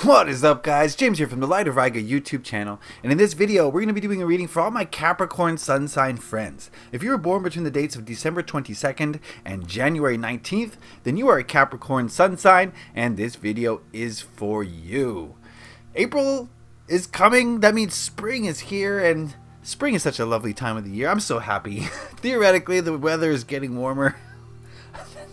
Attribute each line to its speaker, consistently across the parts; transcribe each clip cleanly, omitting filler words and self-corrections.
Speaker 1: What is up, guys? James here from the Light of Riga YouTube channel, and in this video we're going to be doing a reading for all my Capricorn sun sign friends. If you were born between the dates of December 22nd and January 19th, then you are a Capricorn sun sign, and this video is for you. April is coming. That means spring is here, and spring is such a lovely time of the year. I'm so happy. Theoretically, the weather is getting warmer.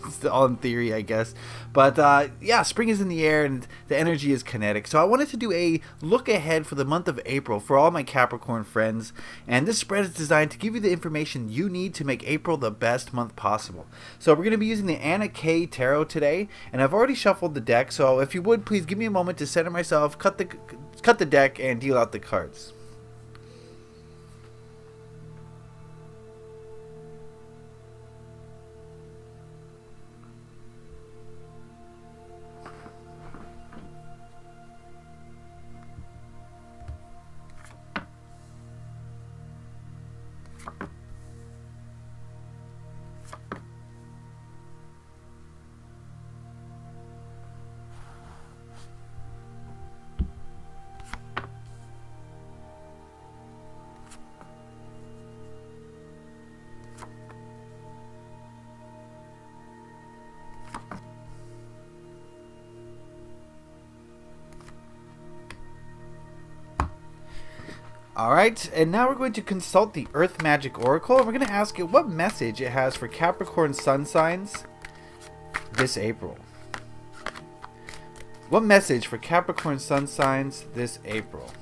Speaker 1: It's all in theory, I guess. But yeah, spring is in the air and the energy is kinetic. So I wanted to do a look ahead for the month of April for all my Capricorn friends. And this spread is designed to give you the information you need to make April the best month possible. So we're going to be using the Anna K Tarot today. And I've already shuffled the deck. So if you would, please give me a moment to center myself, cut the deck, and deal out the cards. Alright, and now we're going to consult the Earth Magic Oracle, and we're going to ask it what message it has for Capricorn sun signs this April. What message for Capricorn sun signs this April?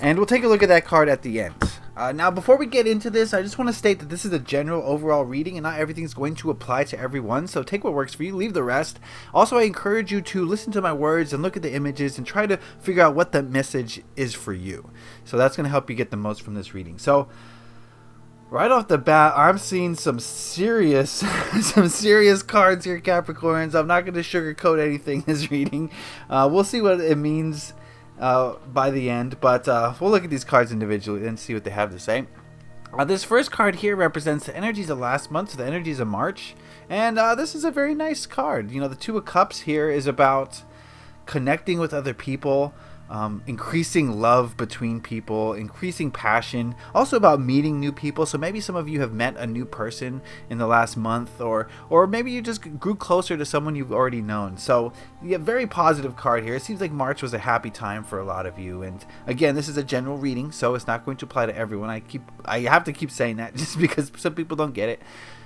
Speaker 1: And we'll take a look at that card at the end. Now, before we get into this, I just want to state that this is a general overall reading and not everything's going to apply to everyone. So take what works for you, leave the rest. Also, I encourage you to listen to my words and look at the images and try to figure out what the message is for you. So that's going to help you get the most from this reading. So right off the bat, I'm seeing some serious, some serious cards here, Capricorns. I'm not going to sugarcoat anything in this reading. We'll see what it means by the end, but we'll look at these cards individually and see what they have to say. This first card here represents the energies of last month, so the energies of March, and this is a very nice card. You know, the Two of Cups here is about connecting with other people, increasing love between people, increasing passion, also about meeting new people. So maybe some of you have met a new person in the last month, or maybe you just grew closer to someone you've already known. So yeah, very positive card here. It seems like March was a happy time for a lot of you, and again, this is a general reading, so it's not going to apply to everyone. I have to keep saying that just because some people don't get it.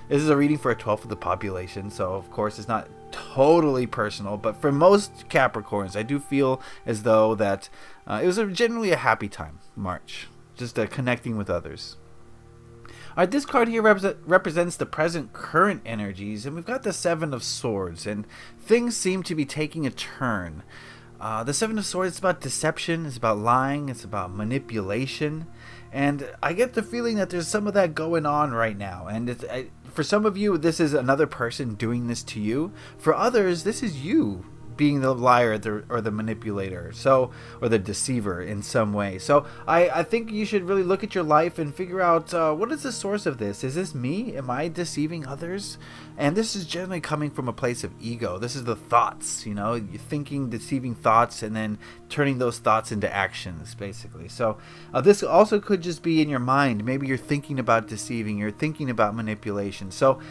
Speaker 1: This is a reading for a 12th of the population, so of course it's not totally personal, but for most Capricorns, I do feel as though that it was generally a happy time, March, just connecting with others. Alright, this card here represents the present current energies, and we've got the Seven of Swords, and things seem to be taking a turn. The Seven of Swords is about deception, it's about lying, it's about manipulation, and I get the feeling that there's some of that going on right now, and for some of you, this is another person doing this to you. For others, this is you being the liar or the manipulator, or the deceiver in some way. So I think you should really look at your life and figure out what is the source of this. Is this me? Am I deceiving others? And this is generally coming from a place of ego. This is the thoughts, you know, you're thinking deceiving thoughts and then turning those thoughts into actions, basically. So this also could just be in your mind. Maybe you're thinking about deceiving, you're thinking about manipulation. So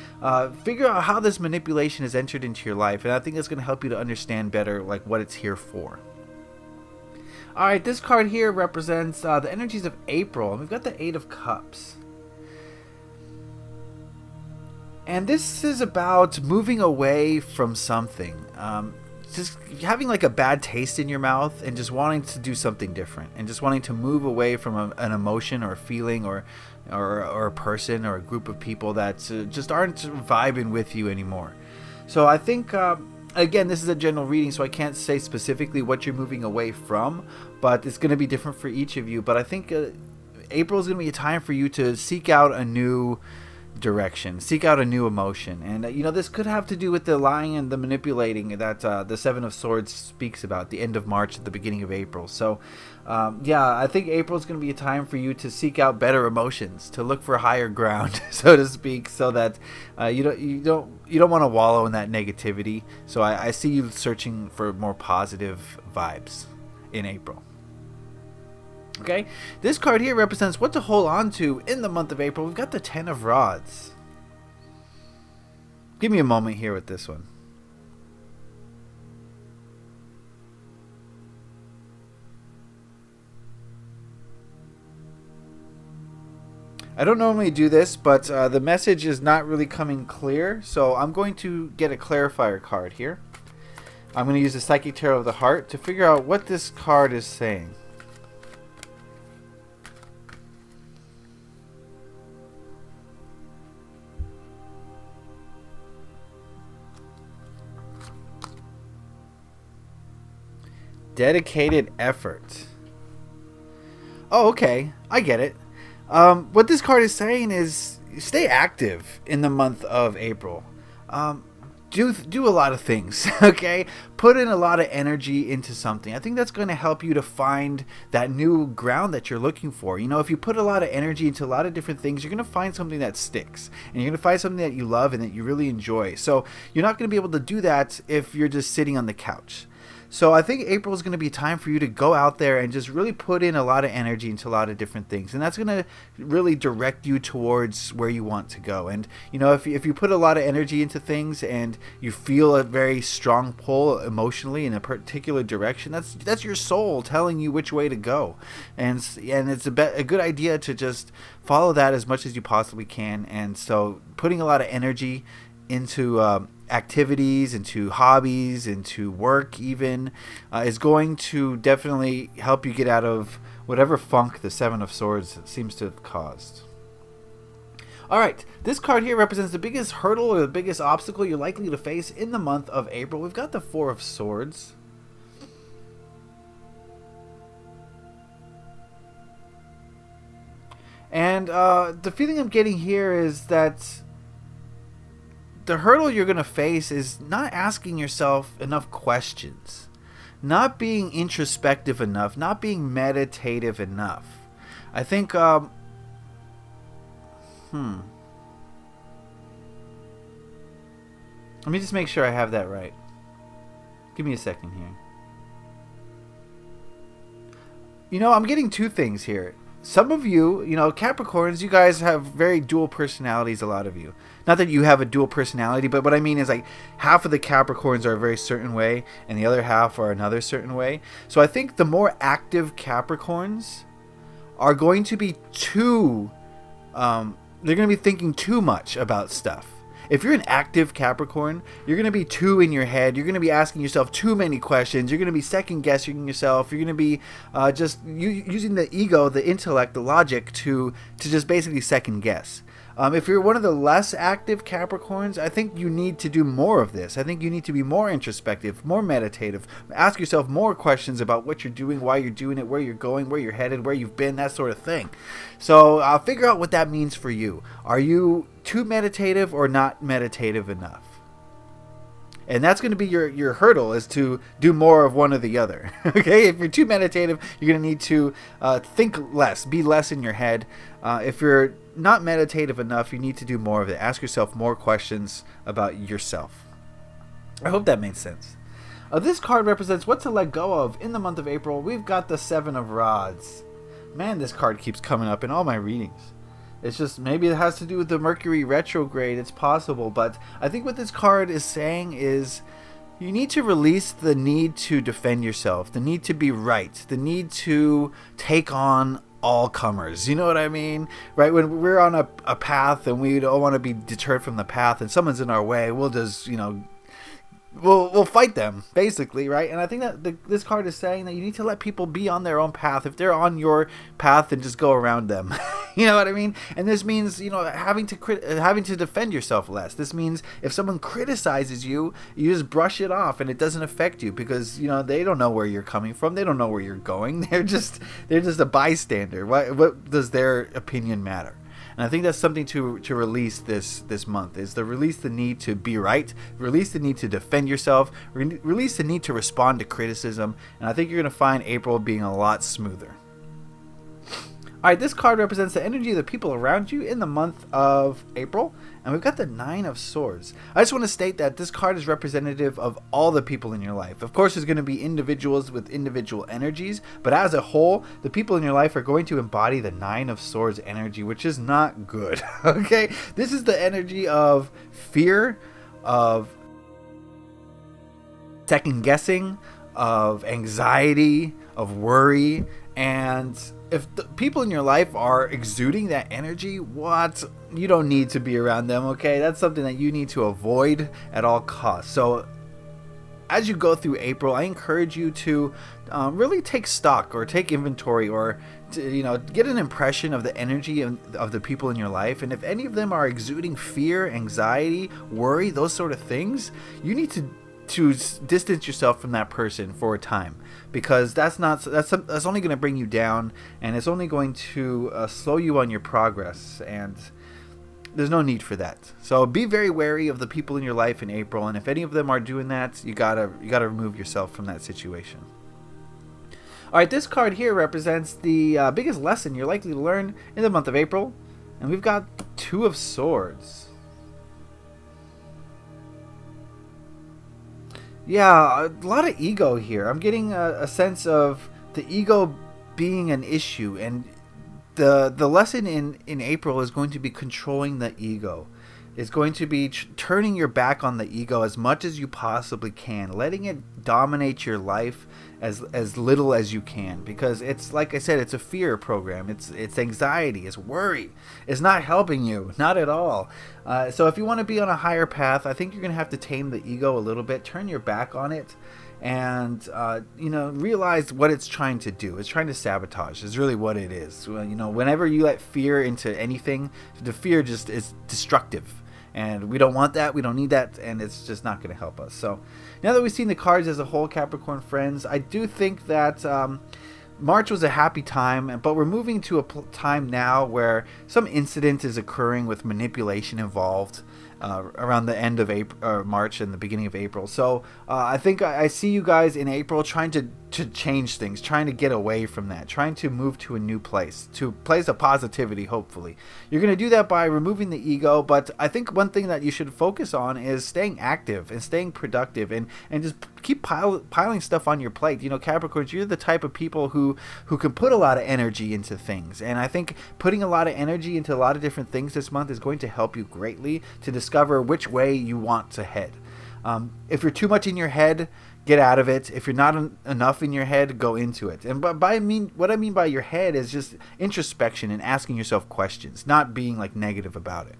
Speaker 1: figure out how this manipulation has entered into your life, and I think it's going to help you to understand better like what it's here for. Alright, this card here represents the energies of April, and we've got the Eight of Cups. And this is about moving away from something. Just having like a bad taste in your mouth and just wanting to do something different. And just wanting to move away from an emotion or a feeling or a person or a group of people that just aren't vibing with you anymore. So I think, again, this is a general reading, so I can't say specifically what you're moving away from. But it's going to be different for each of you. But I think April is going to be a time for you to seek out a new direction. Seek out a new emotion. And, this could have to do with the lying and the manipulating that the Seven of Swords speaks about, the end of March at the beginning of April. So, I think April is going to be a time for you to seek out better emotions, to look for higher ground, so to speak, so that you don't want to wallow in that negativity. So I see you searching for more positive vibes in April. Okay, this card here represents what to hold on to in the month of April. We've got the Ten of Rods. Give me a moment here with this one. I don't normally do this, but the message is not really coming clear, so I'm going to get a clarifier card here. I'm going to use the Psychic Tarot of the Heart to figure out what this card is saying. Dedicated effort. Oh, okay. I get it. What this card is saying is stay active in the month of April. Do a lot of things, okay? Put in a lot of energy into something. I think that's going to help you to find that new ground that you're looking for. If you put a lot of energy into a lot of different things, you're going to find something that sticks. And you're going to find something that you love and that you really enjoy. So you're not going to be able to do that if you're just sitting on the couch. So I think April is going to be a time for you to go out there and just really put in a lot of energy into a lot of different things. And that's going to really direct you towards where you want to go. And, if you put a lot of energy into things and you feel a very strong pull emotionally in a particular direction, that's your soul telling you which way to go. And it's a good idea to just follow that as much as you possibly can. And so putting a lot of energy into activities, into hobbies, into work even, is going to definitely help you get out of whatever funk the Seven of Swords seems to have caused. Alright, this card here represents the biggest hurdle or the biggest obstacle you're likely to face in the month of April. We've got the Four of Swords. And the feeling I'm getting here is that the hurdle you're going to face is not asking yourself enough questions, not being introspective enough, not being meditative enough. I think, let me just make sure I have that right. Give me a second here. I'm getting two things here. Some of you, Capricorns, you guys have very dual personalities, a lot of you. Not that you have a dual personality, but what I mean is like half of the Capricorns are a very certain way and the other half are another certain way. So I think the more active Capricorns are going to be they're going to be thinking too much about stuff. If you're an active Capricorn, you're going to be too in your head. You're going to be asking yourself too many questions. You're going to be second guessing yourself. You're going to be just using the ego, the intellect, the logic to just basically second guess. If you're one of the less active Capricorns, I think you need to do more of this. I think you need to be more introspective, more meditative. Ask yourself more questions about what you're doing, why you're doing it, where you're going, where you're headed, where you've been, that sort of thing. So figure out what that means for you. Are you too meditative or not meditative enough? And that's going to be your hurdle, is to do more of one or the other. Okay, if you're too meditative, you're going to need to think less, be less in your head. If you're not meditative enough, you need to do more of it. Ask yourself more questions about yourself. I hope that made sense. This card represents what to let go of in the month of April. We've got the Seven of Rods. Man, this card keeps coming up in all my readings. It's just, maybe it has to do with the Mercury retrograde. It's possible. But I think what this card is saying is you need to release the need to defend yourself, the need to be right, the need to take on all comers. You know what I mean? Right? When we're on a path and we don't want to be deterred from the path and someone's in our way, we'll just, we'll fight them, basically, right? And I think that this card is saying that you need to let people be on their own path. If they're on your path, then just go around them. You know what I mean? And this means, having to defend yourself less. This means if someone criticizes you, you just brush it off and it doesn't affect you because, they don't know where you're coming from. They don't know where you're going. They're just a bystander. What does their opinion matter? And I think that's something to release this month, is to release the need to be right, release the need to defend yourself, release the need to respond to criticism. And I think you're going to find April being a lot smoother. Alright, this card represents the energy of the people around you in the month of April. And we've got the 9 of Swords. I just want to state that this card is representative of all the people in your life. Of course, there's going to be individuals with individual energies. But as a whole, the people in your life are going to embody the 9 of Swords energy, which is not good. Okay? This is the energy of fear, of second guessing, of anxiety, of worry, and if the people in your life are exuding that energy, you don't need to be around them, okay? That's something that you need to avoid at all costs. So as you go through April, I encourage you to really take stock or take inventory, or to, get an impression of the energy of the people in your life. And if any of them are exuding fear, anxiety, worry, those sort of things, you need to distance yourself from that person for a time, because that's only going to bring you down, and it's only going to slow you on your progress, and there's no need for that. So be very wary of the people in your life in April, and if any of them are doing that, you gotta remove yourself from that situation. Alright, this card here represents the biggest lesson you're likely to learn in the month of April, and we've got 2 of Swords. Yeah, a lot of ego here. I'm getting a sense of the ego being an issue, and the lesson in April is going to be controlling the ego. It's going to be turning your back on the ego as much as you possibly can, letting it dominate your life as little as you can, because it's, like I said, it's a fear program. It's anxiety, it's worry. It's not helping you, not at all. So if you want to be on a higher path, I think you're going to have to tame the ego a little bit, turn your back on it, and realize what it's trying to do. It's trying to sabotage is really what it is. Whenever you let fear into anything, the fear just is destructive. And we don't want that, we don't need that, and it's just not going to help us. So now that we've seen the cards as a whole, Capricorn friends, I do think that March was a happy time, but we're moving to a time now where some incident is occurring with manipulation involved around the end of March and the beginning of April. So I think I see you guys in April trying to change things, trying to get away from that, trying to move to a new place, to a place of positivity, hopefully. You're going to do that by removing the ego, but I think one thing that you should focus on is staying active and staying productive, and just keep piling stuff on your plate. Capricorns, you're the type of people who can put a lot of energy into things, and I think putting a lot of energy into a lot of different things this month is going to help you greatly to discover which way you want to head. If you're too much in your head, get out of it. If you're not enough in your head, go into it. And what I mean by your head is just introspection and asking yourself questions, not being like negative about it.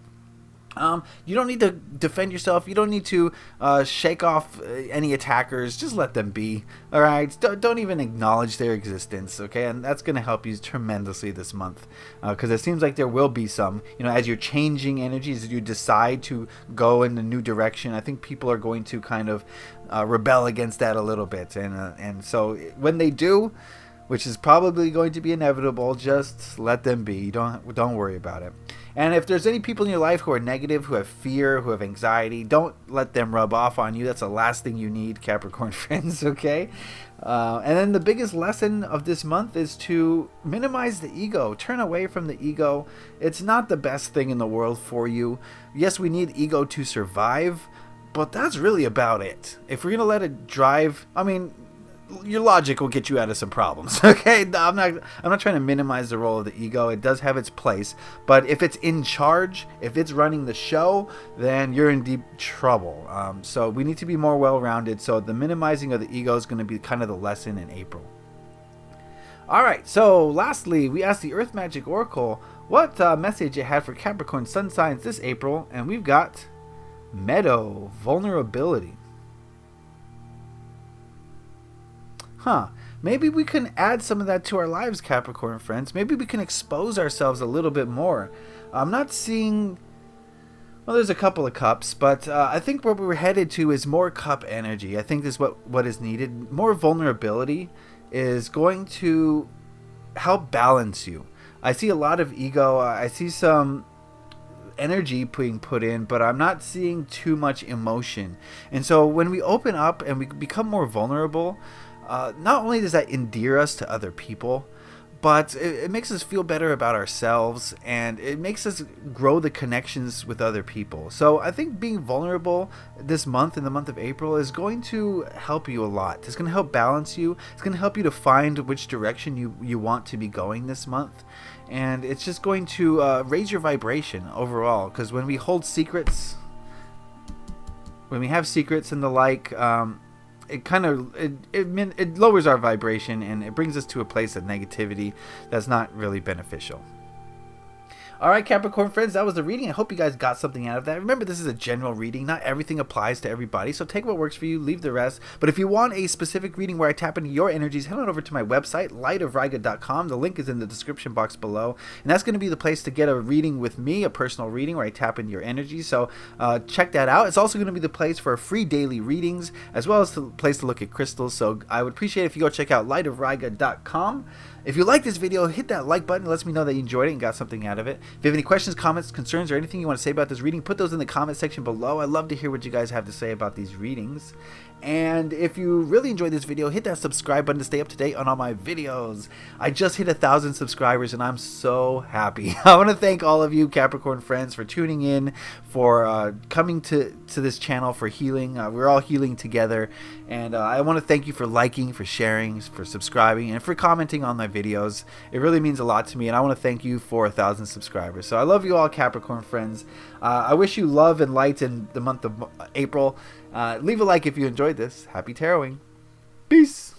Speaker 1: You don't need to defend yourself. You don't need to shake off any attackers. Just let them be. All right. Don't even acknowledge their existence. Okay, and that's going to help you tremendously this month, because it seems like there will be some. As you're changing energies, as you decide to go in a new direction, I think people are going to kind of rebel against that a little bit, and so when they do, which is probably going to be inevitable, just let them be. Don't worry about it. And if there's any people in your life who are negative, who have fear, who have anxiety, don't let them rub off on you. That's the last thing you need, Capricorn friends, okay? And then the biggest lesson of this month is to minimize the ego. Turn away from the ego. It's not the best thing in the world for you. Yes, we need ego to survive, but that's really about it. If we're going to let it drive, your logic will get you out of some problems, okay? I'm not trying to minimize the role of the ego. It does have its place, but if it's in charge, if it's running the show, then you're in deep trouble. So we need to be more well-rounded. So the minimizing of the ego is going to be kind of the lesson in April. All right, so lastly, we asked the Earth Magic Oracle what message it had for Capricorn sun signs this April, and we've got Meadow, vulnerability. Maybe we can add some of that to our lives, Capricorn friends. Maybe we can expose ourselves a little bit more. I'm not seeing... Well, there's a couple of cups, but I think what we're headed to is more cup energy. I think this is what is needed. More vulnerability is going to help balance you. I see a lot of ego. I see some energy being put in, but I'm not seeing too much emotion. And so when we open up and we become more vulnerable, not only does that endear us to other people, but it makes us feel better about ourselves, and it makes us grow the connections with other people. So I think being vulnerable this month, in the month of April, is going to help you a lot. It's going to help balance you. It's going to help you to find which direction you want to be going this month. And it's just going to raise your vibration overall, because when we hold secrets, when we have secrets and the like, it kind of it lowers our vibration, and it brings us to a place of negativity that's not really beneficial. All right, Capricorn friends, that was the reading. I hope you guys got something out of that. Remember, this is a general reading. Not everything applies to everybody, so take what works for you, leave the rest. But if you want a specific reading where I tap into your energies, head on over to my website, lightofriga.com. The link is in the description box below, and that's going to be the place to get a reading with me, a personal reading where I tap into your energy. So check that out. It's also going to be the place for free daily readings, as well as the place to look at crystals. So I would appreciate it if you go check out lightofriga.com. If you like this video, hit that like button. It lets me know that you enjoyed it and got something out of it. If you have any questions, comments, concerns, or anything you want to say about this reading, put those in the comment section below. I'd love to hear what you guys have to say about these readings. And if you really enjoyed this video, hit that subscribe button to stay up to date on all my videos. I just hit 1,000 subscribers, and I'm so happy. I want to thank all of you Capricorn friends for tuning in, for coming to this channel for healing. We're all healing together. And I want to thank you for liking, for sharing, for subscribing, and for commenting on my videos. It really means a lot to me, and I want to thank you for 1,000 subscribers. So I love you all, Capricorn friends. I wish you love and light in the month of April. Leave a like if you enjoyed this. Happy taroting. Peace.